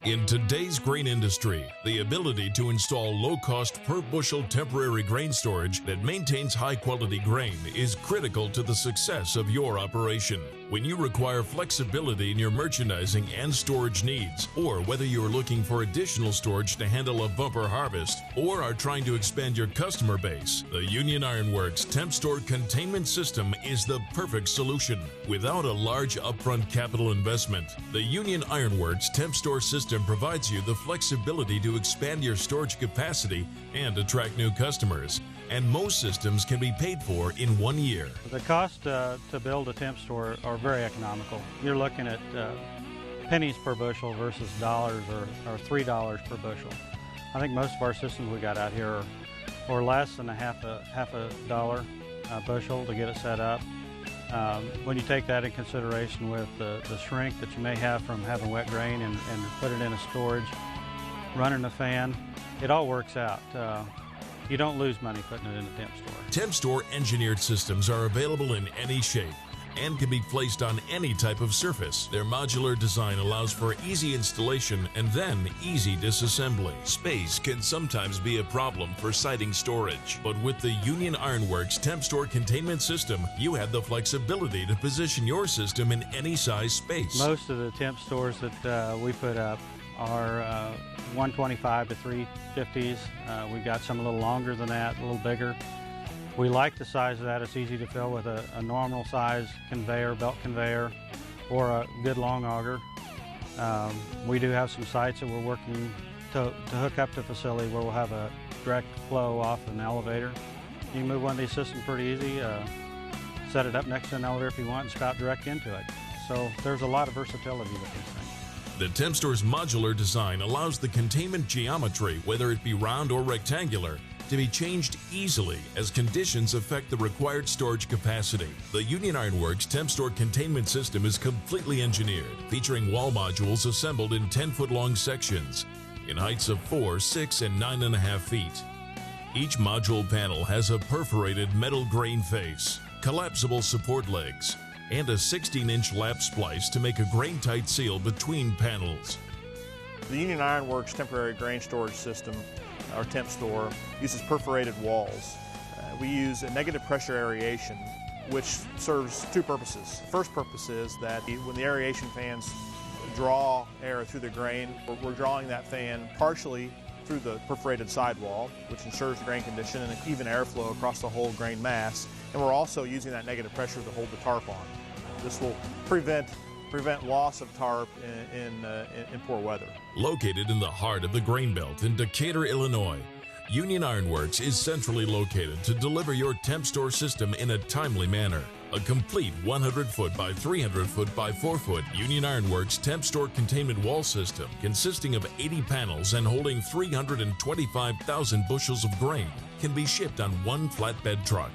In today's grain industry, the ability to install low-cost per-bushel temporary grain storage that maintains high-quality grain is critical to the success of your operation. When you require flexibility in your merchandising and storage needs, or whether you are looking for additional storage to handle a bumper harvest, or are trying to expand your customer base, the Union Iron Works Temp Store Containment System is the perfect solution. Without a large upfront capital investment, the Union Iron Works Temp Store System provides you the flexibility to expand your storage capacity and attract new customers. And most systems can be paid for in 1 year. The cost to build a temp store are very economical. You're looking at pennies per bushel versus dollars or $3 per bushel. I think most of our systems we got out here are less than half a dollar a bushel to get it set up. When you take that in consideration with the shrink that you may have from having wet grain and put it in a storage, running a fan, it all works out. You don't lose money putting it in a temp store. Temp store engineered systems are available in any shape and can be placed on any type of surface. Their modular design allows for easy installation and then easy disassembly. Space can sometimes be a problem for siting storage, but with the Union Iron Works Temp Store Containment System, you have the flexibility to position your system in any size space. Most of the temp stores that we put up are 125 to 350s. We got some a little longer than that, a little bigger. We like the size of that. It's easy to fill with a normal size conveyor, belt conveyor, or a good long auger. We do have some sites that we're working to hook up to the facility where we'll have a direct flow off an elevator. You can move one of these systems pretty easy, set it up next to an elevator if you want, and spout direct into it. So there's a lot of versatility with these things. The Temp Store's modular design allows the containment geometry, whether it be round or rectangular, to be changed easily as conditions affect the required storage capacity. The Union Iron Works Temp Store Containment System is completely engineered, featuring wall modules assembled in 10-foot long sections in heights of 4, 6, and 9.5 feet. Each module panel has a perforated metal grain face, collapsible support legs, and a 16-inch lap splice to make a grain-tight seal between panels. The Union Iron Works temporary grain storage system, our temp store, uses perforated walls. We use a negative pressure aeration, which serves two purposes. The first purpose is that when the aeration fans draw air through the grain, we're drawing that fan partially through the perforated sidewall, which ensures grain condition and even airflow across the whole grain mass. And we're also using that negative pressure to hold the tarp on. This will prevent loss of tarp in poor weather. Located in the heart of the grain belt in Decatur, Illinois, Union Iron Works is centrally located to deliver your temp store system in a timely manner. A complete 100-foot by 300-foot by 4-foot Union Iron Works temp store containment wall system consisting of 80 panels and holding 325,000 bushels of grain can be shipped on one flatbed truck.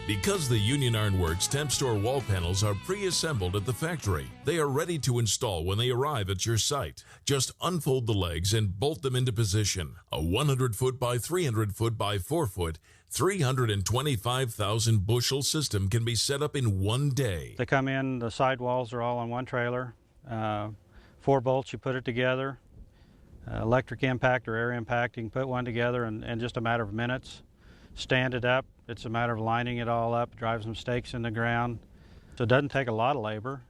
Because the Union Iron Works temp store wall panels are pre-assembled at the factory, they are ready to install when they arrive at your site. Just unfold the legs and bolt them into position. A 100-foot by 300-foot by 4-foot, 325,000 bushel system can be set up in 1 day. They come in, the side walls are all on one trailer. 4 bolts, you put it together. Electric impact or air impact, you can put one together in just a matter of minutes. Stand it up. It's a matter of lining it all up, drive some stakes in the ground. So it doesn't take a lot of labor.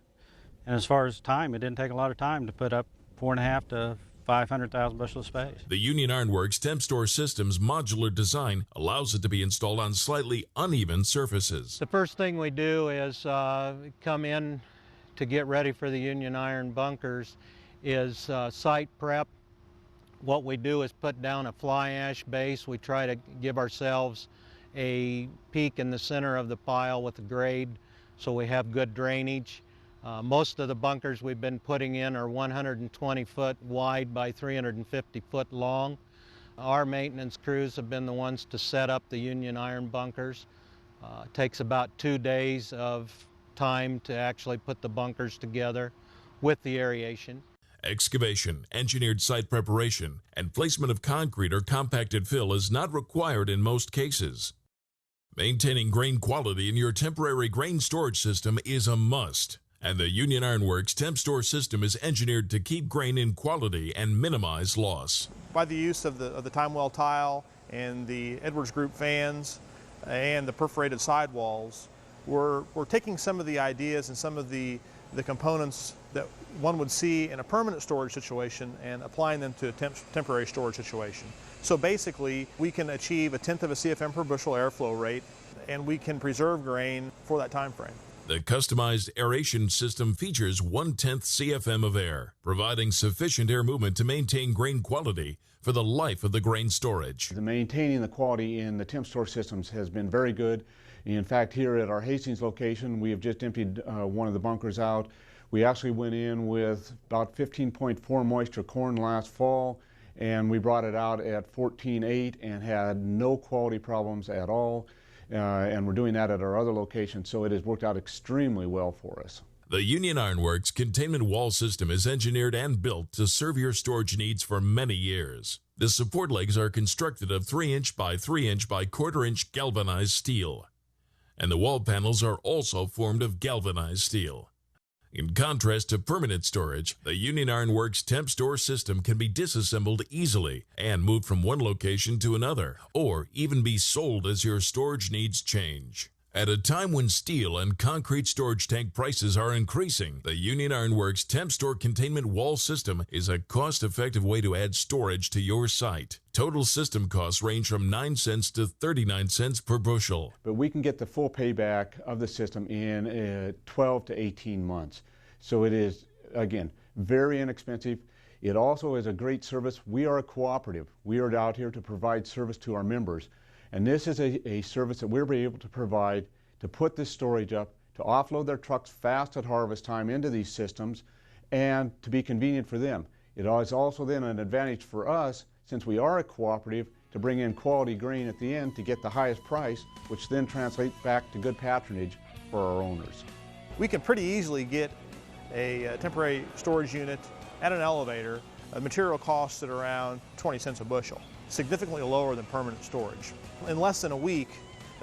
And as far as time, it didn't take a lot of time to put up 4.5 to 500,000 bushels of space. The Union Iron Works temp store system's modular design allows it to be installed on slightly uneven surfaces. The first thing we do is come in to get ready for the Union Iron bunkers is site prep. What we do is put down a fly ash base. We try to give ourselves a peak in the center of the pile with a grade so we have good drainage. Most of the bunkers we've been putting in are 120 foot wide by 350 foot long. Our maintenance crews have been the ones to set up the Union Iron bunkers. It takes about 2 days of time to actually put the bunkers together with the aeration. Excavation, engineered site preparation, and placement of concrete or compacted fill is not required in most cases. Maintaining grain quality in your temporary grain storage system is a must, And the Union Ironworks temp store system is engineered to keep grain in quality and minimize loss. By the use of the time well tile and the Edwards Group fans and the perforated sidewalls, we're taking some of the ideas and some of the components that one would see in a permanent storage situation and applying them to a temporary storage situation. So basically, we can achieve 1/10 of a CFM per bushel airflow rate, and we can preserve grain for that time frame. The customized aeration system features 1/10 CFM of air, providing sufficient air movement to maintain grain quality for the life of the grain storage. Maintaining the quality in the temp store systems has been very good. In fact, here at our Hastings location, we have just emptied one of the bunkers out. We actually went in with about 15.4 moisture corn last fall, and we brought it out at 14.8 and had no quality problems at all. And we're doing that at our other location, so it has worked out extremely well for us. The Union Ironworks containment wall system is engineered and built to serve your storage needs for many years. The support legs are constructed of 3-inch by 3-inch by 1/4-inch galvanized steel, and the wall panels are also formed of galvanized steel. In contrast to permanent storage, the Union Ironworks temp store system can be disassembled easily and moved from one location to another, or even be sold as your storage needs change. At a time when steel and concrete storage tank prices are increasing, the Union Ironworks temp store containment wall system is a cost-effective way to add storage to your site. Total system costs range from 9 cents to 39 cents per bushel. But we can get the full payback of the system in 12 to 18 months. So it is, again, very inexpensive. It also is a great service. We are a cooperative. We are out here to provide service to our members. And this is a service that we're able to provide to put this storage up, to offload their trucks fast at harvest time into these systems, and to be convenient for them. It is also then an advantage for us, since we are a cooperative, to bring in quality grain at the end to get the highest price, which then translates back to good patronage for our owners. We can pretty easily get a temporary storage unit at an elevator, material costs at around 20 cents a bushel, significantly lower than permanent storage. In less than a week,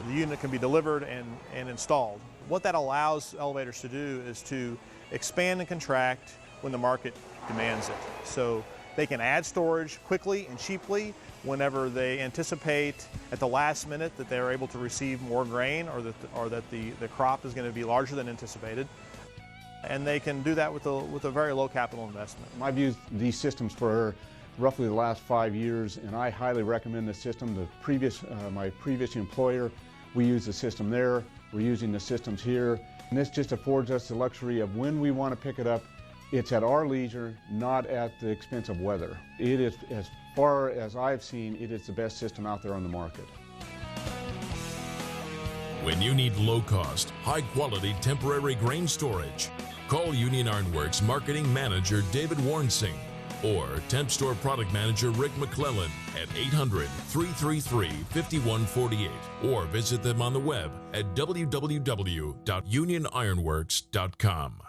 the unit can be delivered and installed. What that allows elevators to do is to expand and contract when the market demands it. So they can add storage quickly and cheaply whenever they anticipate at the last minute that they're able to receive more grain, or that the crop is going to be larger than anticipated. And they can do that with a very low capital investment. I've used these systems for roughly the last 5 years, and I highly recommend the system. My previous employer, we used the system there. We're using the systems here. And this just affords us the luxury of when we want to pick it up, it's at our leisure, not at the expense of weather. It is, as far as I've seen, it is the best system out there on the market. When you need low-cost, high-quality temporary grain storage, call Union Ironworks Marketing Manager David Warnsing or Temp Store Product Manager Rick McClellan at 800-333-5148, or visit them on the web at www.unionironworks.com.